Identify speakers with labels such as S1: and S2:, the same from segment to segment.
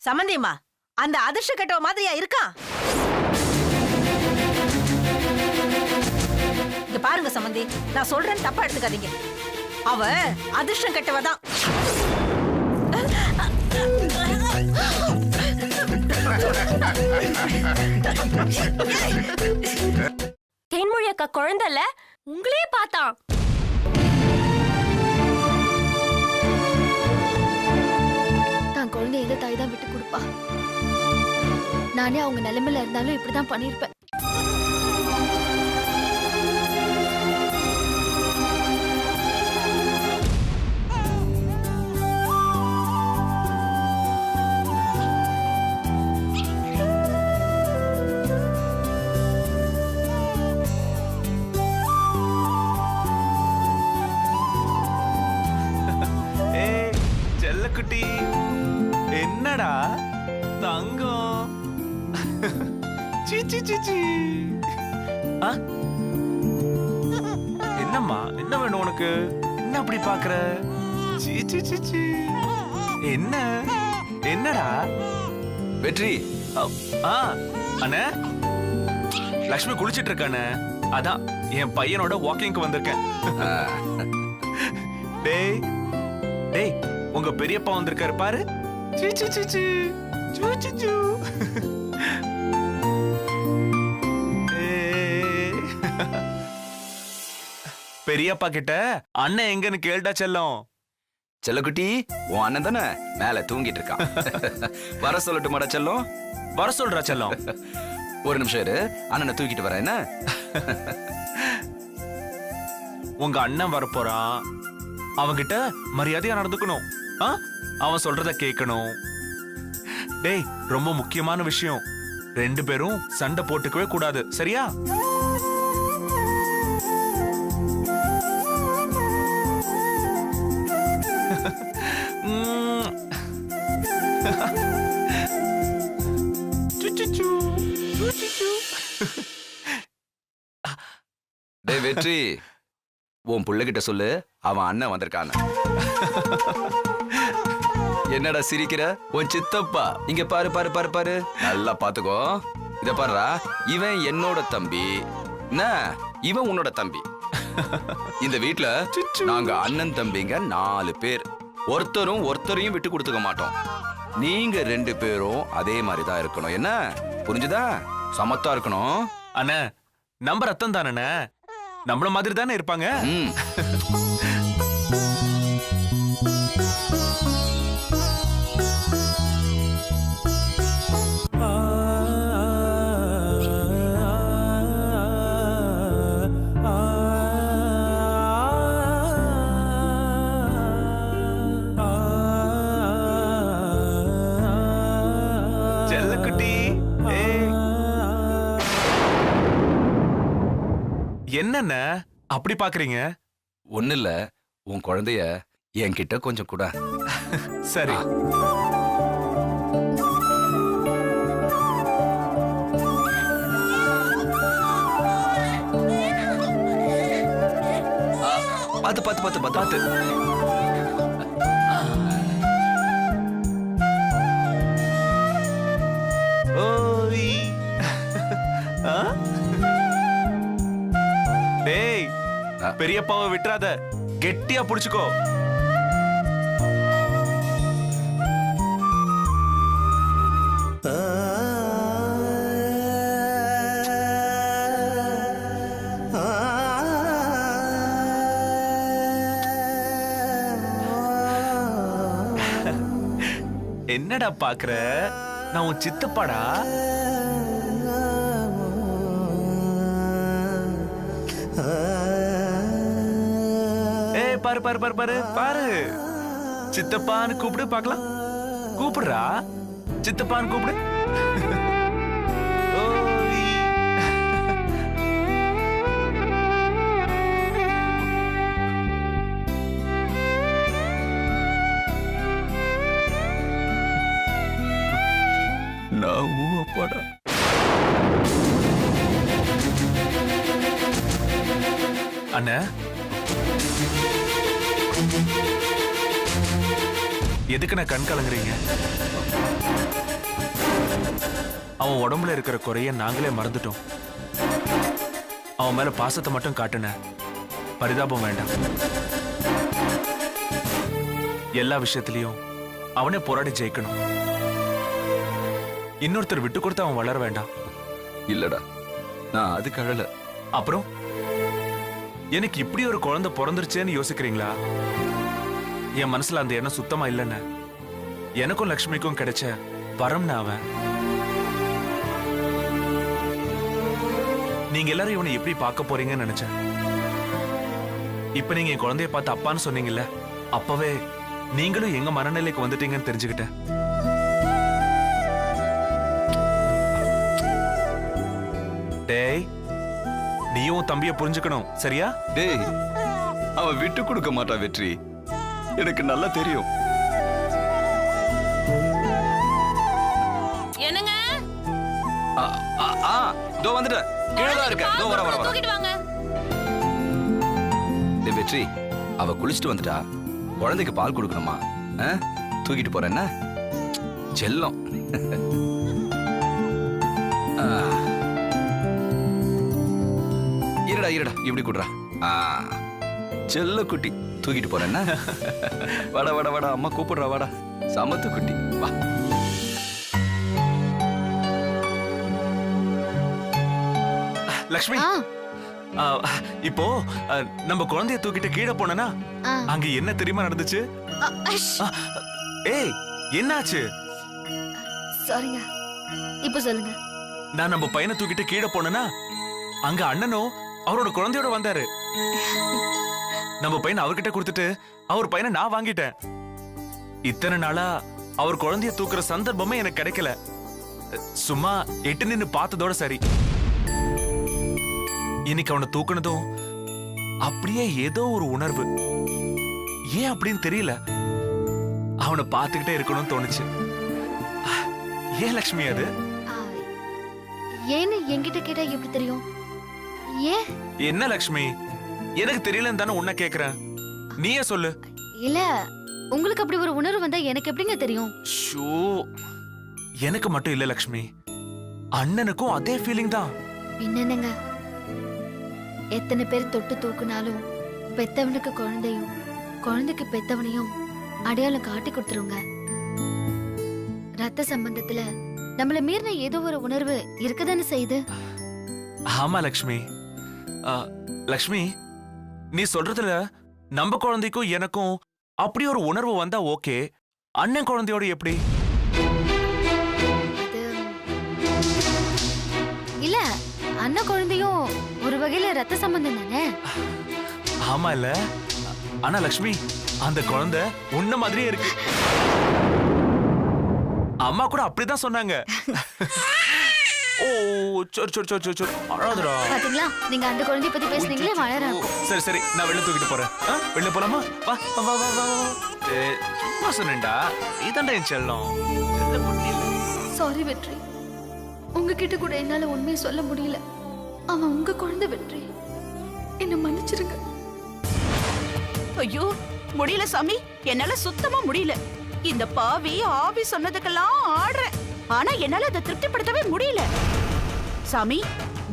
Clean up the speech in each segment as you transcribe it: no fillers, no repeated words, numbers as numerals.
S1: சம்பந்தியம்மா, அந்த அதிர்ஷ்ட கட்டவ மாதிரியா இருக்கான்? இங்க பாருங்க சம்பந்தி, நான் சொல்றேன்னு தப்பா எடுத்துக்காதீங்க. அவ அதிர்ஷ்டம் கட்டவதான்.
S2: தேன்மொழி அக்கா குழந்தைல உங்களே பார்த்தான்.
S3: தான் குழந்தை எந்த தாய் தான் விட்டு கொடுப்பா? நானே அவங்க நிலைமையில இருந்தாலும் இப்படிதான் பண்ணிருப்பேன்.
S4: செல்லக்குட்டி, என்னடா தங்கம்? சீச்சி சீச்சி. என்னம்மா, என்ன வேணும் உனக்கு? என்ன அப்படி பாக்குற? சீச்சி சீச்சி. என்ன என்னடா?
S5: வெற்றி.
S4: அண்ணே, லக்ஷ்மி குளிச்சிட்டு இருக்கானே, அதான் என் பையனோட வாக்கிங்க்கு வந்திருக்கேன். டேய் டேய், உங்க பெரியப்பா வந்திருக்காரு பாரு. சீச்சி சீச்சி. சூச்சிச்சு. பெரியப்பா கிட்ட அண்ணன் எங்கன்னு கேள்டா செல்லம்.
S5: செல்லக்குட்டி, உன் அண்ணன் தானே மேல தூங்கிட்டு இருக்கான். வர சொல்லட்டுமாடா செல்லம்?
S4: வர சொல்றா செல்லம்.
S5: ஒரு நிமிஷம் இரு, அண்ணனை தூக்கிட்டு வரேன். என்ன?
S4: உங்க அண்ணன் வரப்போறான், அவன்கிட்ட மரியாதையா நடந்துக்கணும். அவன் சொல்றத கேட்கணும். டேய், ரொம்ப முக்கியமான விஷயம், 2 பேரும் சண்டை போட்டுக்கவே கூடாது, சரியா?
S5: டேய் வெற்றி, உன் புள்ளகிட்ட சொல்லு அவன் அண்ணன் வந்திருக்கான. என்னடா சிரிக்கிற? உன் சித்தப்பா இங்க பாரு பாரு பாரு பாரு, நல்லா பாத்துக்கோ. இத பாருடா, இவன் என்னோட தம்பி, என்ன இவன் உன்னோட தம்பி. இந்த வீட்ல நாங்க அண்ணன் தம்பிங்க 4 பேர், ஒருத்தரையும் விட்டு கொடுத்துக்க மாட்டோம். நீங்க 2 பேரும் அதே மாதிரிதான் இருக்கணும். என்ன புரிஞ்சுதா? சமத்தா இருக்கணும்.
S4: அண்ணா, நம்ம ரத்தம் தானே, நம்மள மாதிரி தானே இருப்பாங்க. என்னென்ன அப்படி பாக்குறீங்க?
S5: ஒண்ணு இல்ல, உன் குழந்தைய என்கிட்ட கொஞ்சம் கூட.
S4: சரி.
S5: பாத்து பாத்து பாத்து பாத்து பாத்து.
S4: ஓய். டேய், பெரியப்பாவை விட்டுறாத, கெட்டியா புடிச்சுக்கோ. என்னடா பாக்குற? நான் உன் சித்தப்பாடா. பாரு பாரு பாரு பாரு பாரு, சித்தப்பான்னு கூப்பிடு பார்க்கலாம். கூப்பிடுறா, சித்தப்பான்னு கூப்பிடு. நான் அப்பாடா. அண்ணா, எதுக்கு நான் கண் கலங்குறீங்க? அவன் உடம்புல இருக்கிற குறைய நாங்களே மறந்துட்டோம். அவன் மேல பாசத்தை மட்டும் காட்டுன, பரிதாபம் வேண்டாம். எல்லா விஷயத்திலையும் அவனே போராடி ஜெயிக்கணும். இன்னொருத்தர் விட்டு கொடுத்து அவன் வளர வேண்டாம்.
S5: இல்லடா, நான் அதுக்கு அழல.
S4: அப்புறம் எனக்கு இப்படி ஒரு குழந்தை பிறந்துருச்சேன்னு யோசிக்கிறீங்களா? என் மனசுல அந்த எண்ணம் சுத்தமா இல்லைன்னு. எனக்கும் லக்ஷ்மிக்கும் கிடைச்ச வரம்னா அவன். நீங்க எல்லாரும் இவனை எப்படி பார்க்க போறீங்கன்னு நினைச்சேன். இப்ப நீங்க என் குழந்தைய பார்த்து அப்பான்னு சொன்னீங்கல்ல, அப்பவே நீங்களும் எங்க மனநிலைக்கு வந்துட்டீங்கன்னு தெரிஞ்சுக்கிட்டேன். டேய், நீயும் தம்பிய புரிஞ்சுக்கணும், சரியா?
S5: டேய், அவன் விட்டு கொடுக்க மாட்டான் வெற்றி, எனக்கு நல்லா தெரியும்.
S2: என்னங்க?
S5: இதோ வந்துட்டேன். கீழதான் இருக்க. இதோ வர வர வர.
S2: தூக்கிட்டு வாங்க.
S5: டேய் வெற்றி, அவ குளிச்சுட்டு வந்துட்டா. குழந்தைக்கு பால் கொடுக்கணுமா? தூக்கிட்டு போறேன் என்ன? செல்லம். இருடா இருடா, இப்படி குடுறா. செல்ல குட்டி, தூக்கிட்டு போறேன். வாடா வாடா வாடா, அம்மா கூப்பிடுறா, வாடா. சமத்து குட்டி, வா.
S4: லக்ஷ்மி, இப்போ நம்ம குழந்தைய தூக்கிட்டு கீழே போனா அங்க என்ன தெரியுமா நடந்துச்சு? ஏய், என்னாச்சு?
S3: சாரிங்க, இப்ப சொல்லுங்க.
S4: நான் நம்ம பையனை தூக்கிட்டு கீழே போனா அங்க அண்ணனும் அவரோட குழந்தையோட வந்தாரு. நம்ம பையனை அவர்கிட்ட கொடுத்துட்டு அவர் பையனை நான் வாங்கிட்டேன். இத்தனை நாளா அவர் குழந்தைய தூக்குற சந்தர்ப்பமே எனக்கு கிடைக்கல. சும்மா எட்டு நின்னு பார்த்ததோட சரி. இன்னைக்கு அவனை தூக்குனதும் அப்படியே ஏதோ ஒரு உணர்வு. ஏன் அப்படின்னு தெரியல, அவனை பார்த்துக்கிட்டே இருக்கணும்னு தோணுச்சு. ஏன் லக்ஷ்மி அது?
S3: ஏன்னு என்கிட்ட கேட்டா எப்படி தெரியும்? ஏன்?
S4: என்ன லக்ஷ்மி, எனக்கு தெரியலன்னு தானே உன்னை கேக்குறேன், நீயே சொல்லு.
S3: இல்ல, உங்களுக்கு அப்படி ஒரு உணர்வு வந்தா எனக்கு எப்படிங்க தெரியும்?
S4: ஷோ, எனக்கு மட்டும் இல்ல லக்ஷ்மி, அண்ணனுக்கும் அதே ஃபீலிங் தான்.
S3: என்னங்க, எத்தனை பேர் தொட்டு தூக்குனாலும் பெத்தவனுக்கு குழந்தையும் குழந்தைக்கு பெத்தவனையும் அடையாளம் காட்டி கொடுத்துருங்க. ரத்த சம்பந்தத்துல நம்மள மீறின ஏதோ ஒரு உணர்வு இருக்கதானே செய்யுது.
S4: ஆமா லக்ஷ்மி. லக்ஷ்மி, நீ சொல்றதுல நம்ம குழந்தைக்கும் எனக்கும் அப்படி ஒரு உணர்வு வந்தா ஓகே, அண்ணன் குழந்தையோட எப்படி?
S3: இல்ல, அண்ணன் குழந்தையும் ஒரு வகையில ரத்த சம்பந்தம் தானே.
S4: ஆமா இல்ல, ஆனா லக்ஷ்மி, அந்த குழந்தை உன்ன மாதிரியே இருக்கு. அம்மா கூட அப்படிதான் சொன்னாங்க. ஓ, சரி சரி சரி சரி, அழாதடா.
S3: பாத்தீங்களா, நீங்க அந்த குழந்தைய பத்தி பேசுனீங்களே, வளர.
S4: சரி சரி, நான் வெளில தூக்கிட்டு போறேன். வெளில போலாமா? வா வா வா வா. சும்மா சொன்னேன்டா, இதாண்டா என் செல்லம்.
S3: சாரி வெற்றி, உங்ககிட்ட கூட என்னால உண்மையை சொல்ல முடியல. அவன் உங்க குழந்தை வெற்றி, என்ன மன்னிச்சிருங்க.
S1: ஐயோ, முடியல சாமி, என்னால சுத்தமா முடியல. இந்த பாவி ஆவி சொன்னதுக்கெல்லாம் ஆடுறேன், ஆனா என்னால அதை திருப்திப்படுத்தவே முடியல. சாமி,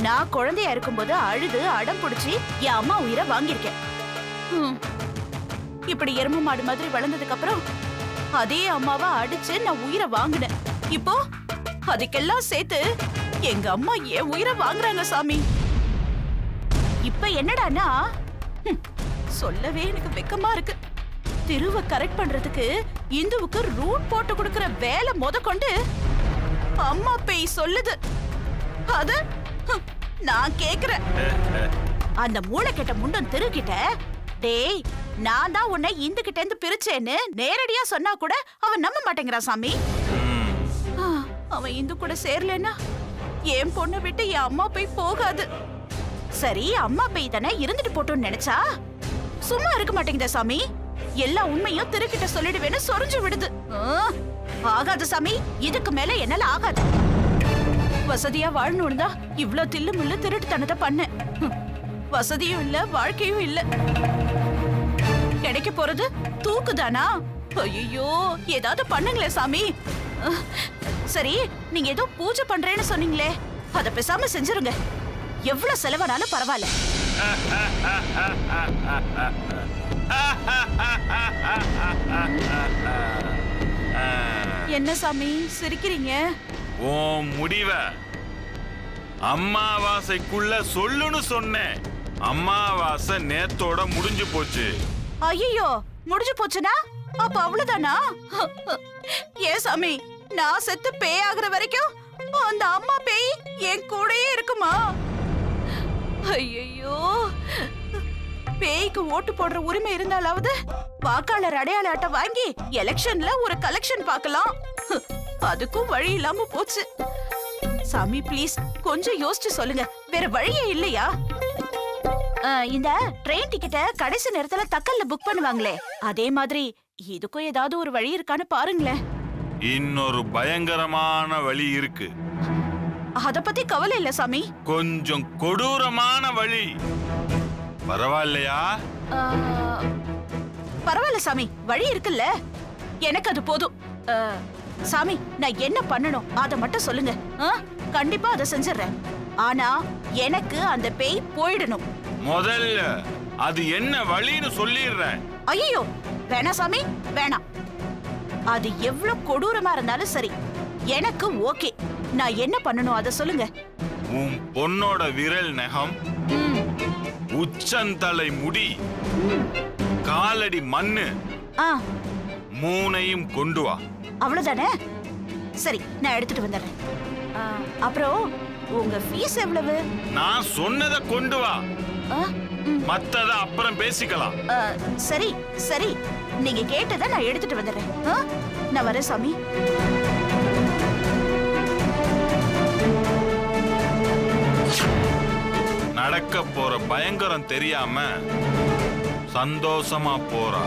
S1: நான் குழந்தையா இருக்கும்போது அழுது அடம் பிடிச்சி என் அம்மா உயிரை வாங்கியிருக்கேன். இப்படி எருமை மாடு மாதிரி வளர்ந்ததுக்கு அப்புறம் அதே அம்மாவை அடிச்சு நான் உயிரை வாங்கினேன். இப்போ அதுக்கெல்லாம் சேர்த்து எங்க அம்மா என் உயிரை வாங்குறாங்க சாமி. இப்ப என்னடான்னா, சொல்லவே எனக்கு வெக்கமா இருக்கு. திருவை கரெக்ட் பண்றதுக்கு இந்துவுக்கு ரூட் போட்டு கொடுக்கிற வேலை கொண்டு அம்மா பேய் சொல்லுது. அத நான் கேக்குறேன். அந்த மூளை கெட்ட முண்டம் திருக்கிட்ட, டேய், நான் தான் உன்னை இந்து கிட்ட இருந்து பிரிச்சேன்னு நேரடியா சொன்னா கூட அவன் நம்ப மாட்டேங்கிறான் சாமி. அவன் இந்து கூட சேரலன்னா என் பொண்ணை விட்டு என் அம்மா போய் போகாது. சரி, அம்மா போய் தானே இருந்துட்டு போட்டோன்னு நினைச்சா சும்மா இருக்க மாட்டேங்குதா சாமி. எல்லா உண்மையும் திருக்கிட்ட சொல்லிடுவேன்னு சொரிஞ்சு விடுது. ஆகாது சாமி, இதுக்கு மேல என்னால ஆகாது. வசதியா வாழணும்னு தான் இவ்ளோ தில்லு முள்ளு திருட்டுத்தனத்தை பண்ண. வசதியும் இல்ல, வாழ்க்கையும் இல்ல. கிடைக்க போறது தூக்குதானா? ஐயோ, ஏதாவது பண்ணுங்களே சாமி. சரி, நீங்க ஏதோ பூஜை பண்றேன்னு சொன்னீங்களே, அத பேசாம செஞ்சிருங்க. எவ்வளவு செலவானாலும் பரவாயில்ல. என்ன சாமி சிரிக்கிறீங்க?
S6: உன் முடிவ அம்மாவாசைக்குள்ள சொல்லுன்னு சொன்னேன். அம்மாவாசை நேத்தோட முடிஞ்சு போச்சு.
S1: ஐயோ, முடிஞ்சு போச்சுனா அப்ப அவ்வளவுதானா? ஏன் சாமி, நான் செத்து பேய் ஆகுற வரைக்கும் அந்த அம்மா பேய் என் கூடயே இருக்குமா? ஐயோ, பேய்க்கு ஓட்டு போடுற உரிமை இருந்தாலாவது வாக்காளர் அடையாள அட்டை வாங்கி எலெக்ஷன்ல ஒரு கலெக்ஷன் பார்க்கலாம். அதுக்கும் வழி இல்லாம போச்சு. சாமி ப்ளீஸ் கொஞ்சம் யோசிச்சு சொல்லுங்க, வேற வழியே இல்லையா? இந்த ட்ரெயின் டிக்கெட்ட கடைசி நேரத்துல தக்கல்ல புக் பண்ணுவாங்களே, அதே மாதிரி இதுக்கும் ஏதாவது ஒரு வழி இருக்கான்னு பாருங்களேன்.
S6: இன்னொரு பயங்கரமான வழி இருக்கு.
S1: அத பத்தி கவலை இல்ல சாமி.
S6: கொஞ்சம் கொடூரமான வழி. பரவாயில்லையா?
S1: பரவாயில்ல சாமி, வழி இருக்குல்ல, எனக்கு அது போதும். சாமி, நான் என்ன பண்ணணும் அத மட்டும் சொல்லுங்க. கண்டிப்பா அதை செஞ்சிடறேன். ஆனா எனக்கு அந்த பேய் போயிடணும்.
S6: முதல்ல அது என்ன வழின்னு சொல்லிடுறேன்.
S1: ஐயோ, வேணாம் சாமி, வேணாம். அது எவ்வளவு கொடூரமா இருந்தாலும் சரி, எனக்கு ஓகே. நான் என்ன பண்ணணும் அத சொல்லுங்க.
S6: உன் பொண்ணோட விரல் நகம், உச்சந்தலை முடி, காலடி மண்ணு, மூணையும் கொண்டு வா.
S1: அவ்வளவுதானே? சரி, நான் எடுத்துட்டு வந்துடுறேன். அப்புறம் உங்க ஃபீஸ் எவ்வளவு?
S6: நான் சொன்னதை கொண்டு வா, மத்தத அப்புறம் பேசிக்கலாம்.
S1: சரி சரி, நீங்க கேட்டதை நான் எடுத்துட்டு வந்துடுறேன். நான் வரேன் சாமி.
S6: நடக்க போற பயங்கரம் தெரியாம சந்தோஷமா போறா.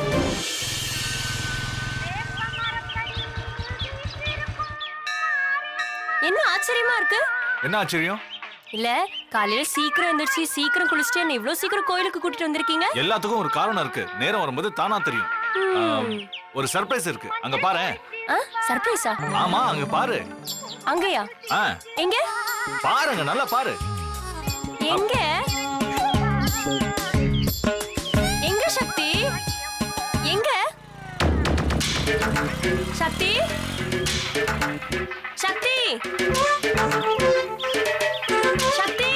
S2: என்ன ஆச்சரியமா இருக்கு?
S4: என்ன ஆச்சரியம்?
S2: இல்ல, காலையில சீக்கிரம் எந்திரிச்சு சீக்கிரம் குளிச்சுட்டு என்ன இவ்வளவு சீக்கிரம் கோயிலுக்கு கூட்டிட்டு வந்திருக்கீங்க?
S4: எல்லாத்துக்கும் ஒரு காரணம் இருக்கு. நேரம் வரும்போது தானா தெரியும். ஒரு சர்ப்ரைஸ் இருக்கு, அங்க பாரு.
S2: சர்ப்ரைஸா?
S4: ஆமா, அங்க பாரு.
S2: அங்கயா? எங்க
S4: பாருங்க, நல்லா பாரு.
S2: எங்க எங்க சக்தி? எங்க Shakti? Shakti? Shakti?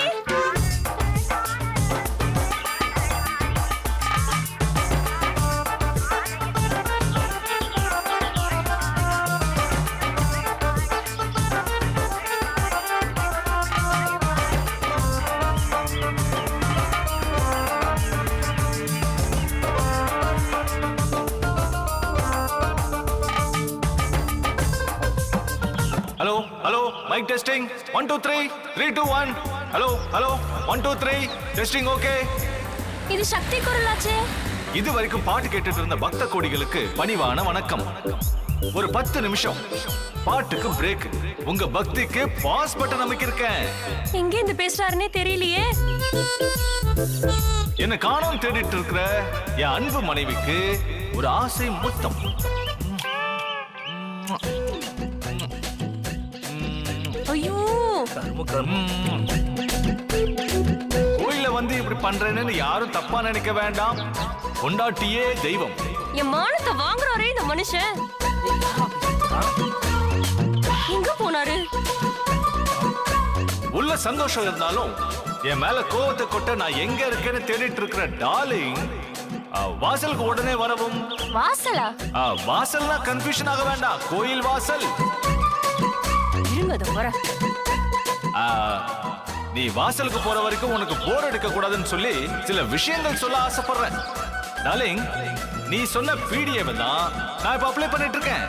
S4: Hello hello, mic testing 1 2 3 3 2 1. Hello hello 1 2 3 testing. Okay,
S2: இது சக்தி குரலாச்சே.
S4: இது வரைக்கும் பாட்டு கேட்டுட்டு இருந்த பக்த கோடிகளுக்கு பணிவான வணக்கம். ஒரு 10 நிமிஷம் பாட்டுக்கு பிரேக். உங்க பக்திக்கு பாஸ் பட்டன் அமைக்கிருக்கேன்.
S2: எங்க இருந்து பேசுறாருன்னே தெரியலையே.
S4: என்ன காணோம் தேடிட்டு இருக்கிற என் அன்பு மனைவிக்கு ஒரு ஆசை முத்தம்.
S2: ஐயோ,
S4: கோயில வந்து இப்படி பண்றேன்னு யாரும் தப்பா நினைக்க வேண்டாம். கொண்டாட்டியே தெய்வம்.
S2: என் மானத்தை வாங்குறாரே இந்த மனுஷன். எங்க போனாரு?
S4: உள்ள சந்தோஷம் இருந்தாலும் என் மேல கோவத்தை கொட்ட நான் எங்க இருக்கேன்னு தேடிட்டு இருக்கிற டார்லிங், வாசலுக்கு உடனே வரவும்.
S2: வாசலா?
S4: வாசல்னா கன்ஃபியூஷன் ஆக வேண்டாம், கோயில் வாசல். நீ வாசலுக்கு போற வரைக்கும் உனக்கு போர் அடிக்க கூடாதுன்னு சொல்லி சில விஷயங்கள் சொல்ல ஆசைப்படுறேன். டார்லிங், நீ சொன்ன பிடிஎம் தான் நான் இப்ப அப்ளை பண்ணிட்டு இருக்கேன்.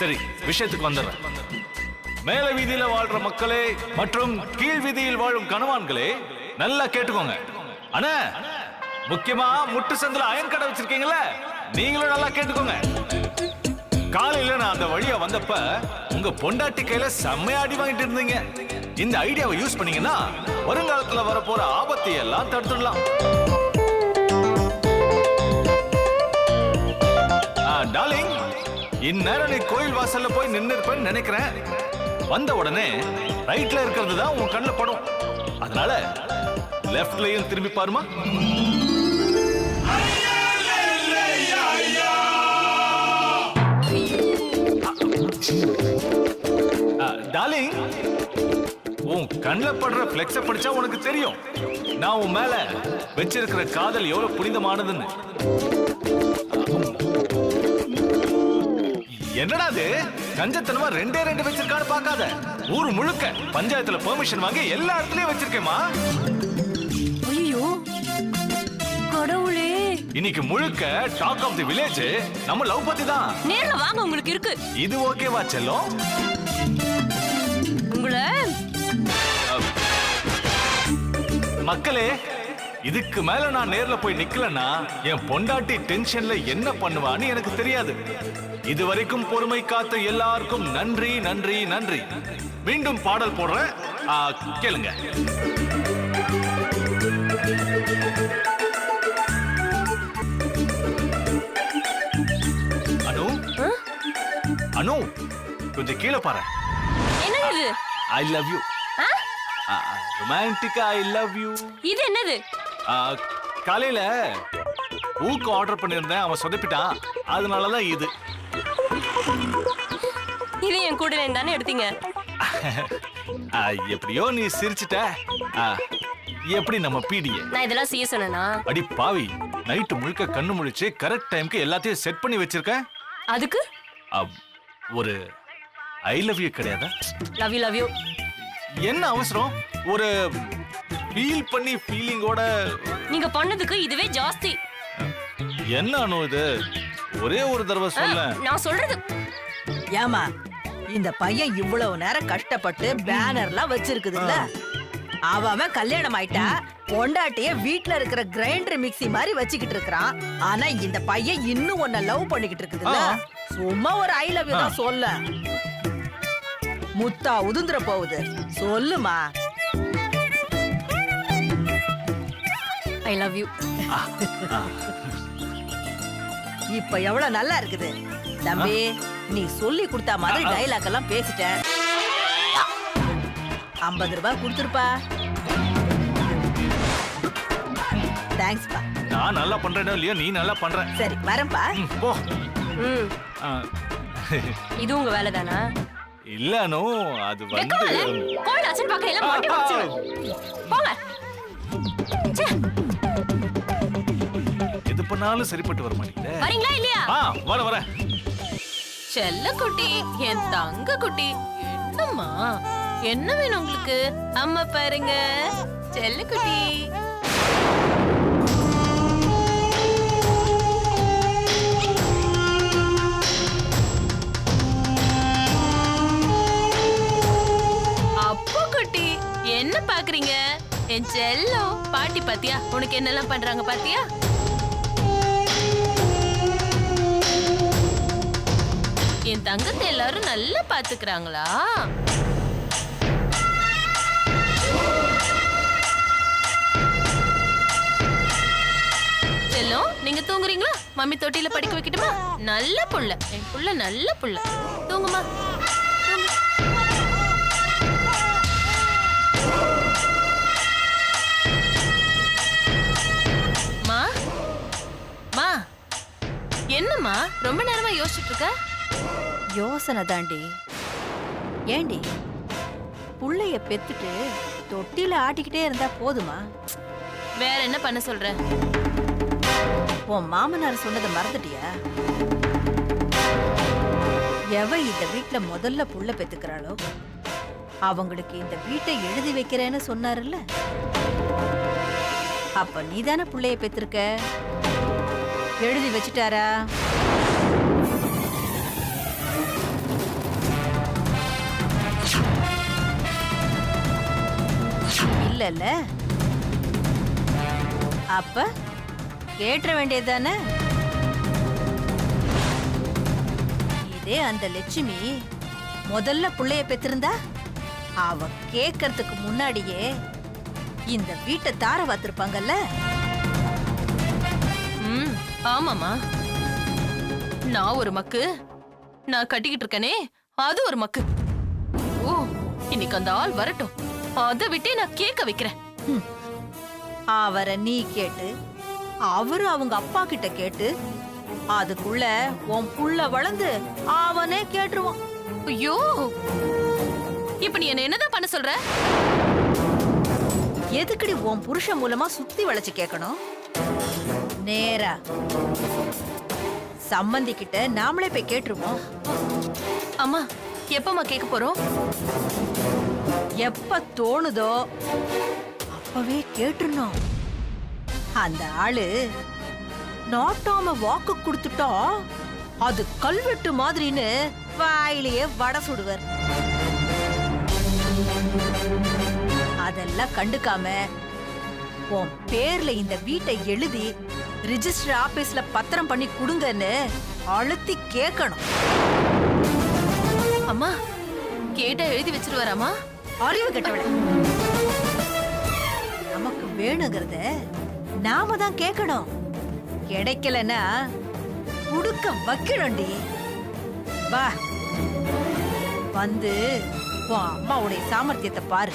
S4: சரி, விஷயத்துக்கு வந்துடுறேன். மேல வீதியில வாழ்ற மக்களே மற்றும் கீழ் வீதியில் வாழும் கணவான்களே, நல்லா கேட்டுக்கோங்க. அண்ணா, முக்கியமா முட்டு சந்தில அயன் கடை வச்சிருக்கீங்களா, நீங்களும் நல்லா கேட்டுக்கோங்க. காலையில நான் அந்த வழியா வந்தப்ப உங்க பொண்டாட்டி கையில செம்மையா அடி வாங்கிட்டு இருந்தீங்க. இந்த ஐடியாவை யூஸ் பண்ணீங்கன்னா வருங்காலத்துல வரப்போற ஆபத்தை எல்லாம் தடுத்துடலாம். டார்லிங், இந்நேரம் நீ கோயில் வாசல்ல போய் நின்னு இருப்பேன்னு நினைக்கிறேன். வந்த உடனே ரைட்ல இருக்கிறது தான் உன் கண்ணுல படும். அதனால லெஃப்ட்லயும் திரும்பி பாருமா. டார்லிங், உன் கண்ணுல படுற பிளெக்ஸ படிச்சா உனக்கு தெரியும் நான் உன் மேல வச்சிருக்கிற காதல் எவ்வளவு புனிதமானதுன்னு. என்னடா அது கஞ்சத்தனமா ரெண்டே வச்சிருக்கான்னு பார்க்காத. ஊர் முழுக்க பஞ்சாயத்துல பெர்மிஷன் வாங்கி எல்லா இடத்துலயும் வச்சிருக்கேமா.
S2: ஐயோ கடவுளே,
S4: இன்னைக்கு முழுக்க டாக் ஆஃப் தி வில்லேஜ் நம்ம லவ் பத்தி தான்.
S2: நேர்ல வாங்க, உங்களுக்கு இருக்கு.
S4: இது ஓகேவா செல்லம்?
S2: உங்களை
S4: மக்களே, இதுக்கு மேல நான் நேர்ல போய் நிக்கலன்னா என் பொண்டாட்டி டென்ஷன்ல என்ன பண்ணுவான்னு எனக்கு தெரியாது. இதுவரைக்கும் பொறுமை காத்த எல்லாருக்கும் நன்றி நன்றி நன்றி. மீண்டும் பாடல் போடுறேன், கேளுங்க. அனு, அனு கொஞ்சம் கீழே பாரு.
S2: என்னது இது?
S4: I love you. ரொமான்டிக்கா ஐ லவ் யூ.
S2: இது என்னது?
S4: காலையில ஊக்கு ஆர்டர் பண்ணிருந்தேன், அவன் சொதப்பிட்டான். அதனாலதான் இது.
S2: இது என் கூட தானே எடுத்தீங்க?
S4: எப்படியோ நீ சிரிச்சிட்ட. எப்படி நம்ம பீடிய?
S2: நான் இதெல்லாம் செய்ய சொன்னேனா?
S4: அடி பாவி, நைட்டு முழுக்க கண்ணு முழிச்சு கரெக்ட் டைம்க்கு எல்லாத்தையும் செட் பண்ணி வச்சிருக்கேன்.
S2: அதுக்கு
S4: ஒரு ஐ லவ் யூ கிடையாதா?
S2: Love you love you.
S4: என்ன அவசரம்? ஒரு ஃபீல் பண்ணி ஃபீலிங்கோட.
S2: நீங்க பண்ணதுக்கு இதுவே ஜாஸ்தி.
S4: என்ன அனு இது? ஒரே ஒரு தடவை சொல்ல.
S2: நான் சொல்றது.
S7: ஏமா, இந்த பையன் இவ்வளவு நேரம் கஷ்டப்பட்டு பேனர்லாம் வச்சிருக்குதுல்ல, அவன் கல்யாணம் ஆயிட்டா பொண்டாட்டிய வீட்ல இருக்கிற கிரைண்டர் மிக்ஸி மாதிரி வச்சுக்கிட்டு இருக்கிறான். ஆனா இந்த பையன் இன்னும் உன்னை லவ் பண்ணிக்கிட்டு இருக்குதுல்ல, சும்மா ஒரு ஐ லவ் யூ தான் சொல்ல. முத்தா உதுந்துற போகுது, சொல்லுமா.
S2: ஐ லவ் யூ.
S7: இப்ப எவ்வளவு நல்லா இருக்குது தம்பி. நீ சொல்லி கொடுத்த மாதிரி டைலாக் எல்லாம் பேசிட்ட. 50 ரூபாய் கொடுத்துருப்பா. தேங்க்ஸ் பா.
S4: நான் நல்லா பண்றேனோ இல்லையோ, நீ நல்லா பண்ற.
S7: சரி வரேன்பா.
S4: போ.
S2: இது உங்க வேலை தானா?
S4: இல்ல அனு, அது வந்து
S2: கோல்ட் அசன் பாக்க எல்லாம் மாட்டி வச்சிரு. போங்க.
S4: எது பண்ணாலும் சரிப்பட்டு வர மாட்டீங்க.
S2: வரீங்களா இல்லையா?
S4: வர.
S1: செல்ல குட்டி, என் தங்க குட்டி, என்னம்மா என்ன வேணும் உங்களுக்கு? அம்மா பாருங்க செல்ல குட்டி. அப்போ குட்டி என்ன பாக்குறீங்க? என் செல்லம் பாட்டி பாத்தியா? உனக்கு என்னெல்லாம் பண்றாங்க பாத்தியா? என் தங்கத்தை எல்லாரும் நல்லா பாத்துக்கிறாங்களா? செல்லம், நீங்க தூங்குறீங்களா? மம்மி தொட்டில படிக்க வைக்கட்டுமா? நல்ல புள்ள, என் புள்ள நல்ல புள்ள. தூங்குமா. மா மா, என்னம்மா ரொம்ப நேரமா யோசிச்சுட்டு இருக்க?
S7: யோசனை தாண்டி. ஏண்டி, புள்ளைய பெத்துட்டு தொட்டில ஆட்டிக்கிட்டே இருந்தா போதுமா?
S1: வேற என்ன பண்ண சொல்ற?
S7: உன் மாமனார் சொன்னதை மறந்துட்டியா? எவ இந்த வீட்ல முதல்ல புள்ள பெத்துக்கிறாளோ அவங்களுக்கு இந்த வீட்டை எழுதி வைக்கிறேன்னு சொன்னாருல்ல. அப்ப நீதானே புள்ளைய பெத்திருக்க. எழுதி வச்சுட்டாரா? இல்லல்ல. அப்ப கேட்ட வேண்டியதுதானே. இதே அந்த லட்சுமி முதல்ல புள்ளைய பெற்றிருந்தா அவ கேட்கறதுக்கு முன்னாடியே இந்த வீட்டை தார வாத்திருப்பாங்கல்ல.
S2: ம் ஆமாமா. நான் ஒரு மக்கு, நான் கட்டிக்கிட்டு இருக்கனே அது ஒரு மக்கு. ஓ இன்னைக்கு அந்த ஆள் வரட்டும், அதை விட்டே நான் கேட்க வைக்கிறேன்.
S7: அவரை நீ கேட்டு அவரு அவங்க அப்பா கிட்ட கேட்டு அதுக்குள்ள உன் புள்ள வளர்ந்து அவனே கேட்டுருவான்.
S2: ஐயோ இப்ப நீ என்ன என்னதான் பண்ண சொல்ற?
S7: எதுக்குடி உன் புருஷன் மூலமா சுத்தி வளைச்சு கேட்கணும்? நேரா சம்மந்தி கிட்ட நாமளே போய் கேட்டுருவோம்.
S2: அம்மா எப்பமா கேட்க போறோம்?
S7: எப்ப தோணுதோ அப்பவே கேட்டுறணும். அந்த ஆளு நாட்டாம வாக்கு கொடுத்துட்டோம், அது கல்வெட்டு மாதிரின்னு வாயிலேயே வடை சுடுவர். அதெல்லாம் கண்டுக்காம உன் பேர்ல இந்த வீட்டை எழுதி ரிஜிஸ்டர் ஆபீஸ்ல பத்திரம் பண்ணி கொடுங்கன்னு அழுத்தி கேட்கணும்.
S2: அம்மா கேட்டா எழுதி வச்சிருவாராமா?
S7: அறிவு கெட்டவள, நமக்கு வேணுங்கிறத நாம தான் கேட்கணும். கிடைக்கலன்னா குடுக்க வைக்கணும்டி. வா வந்து உன் அம்மாவுடைய சாமர்த்தியத்தை பாரு.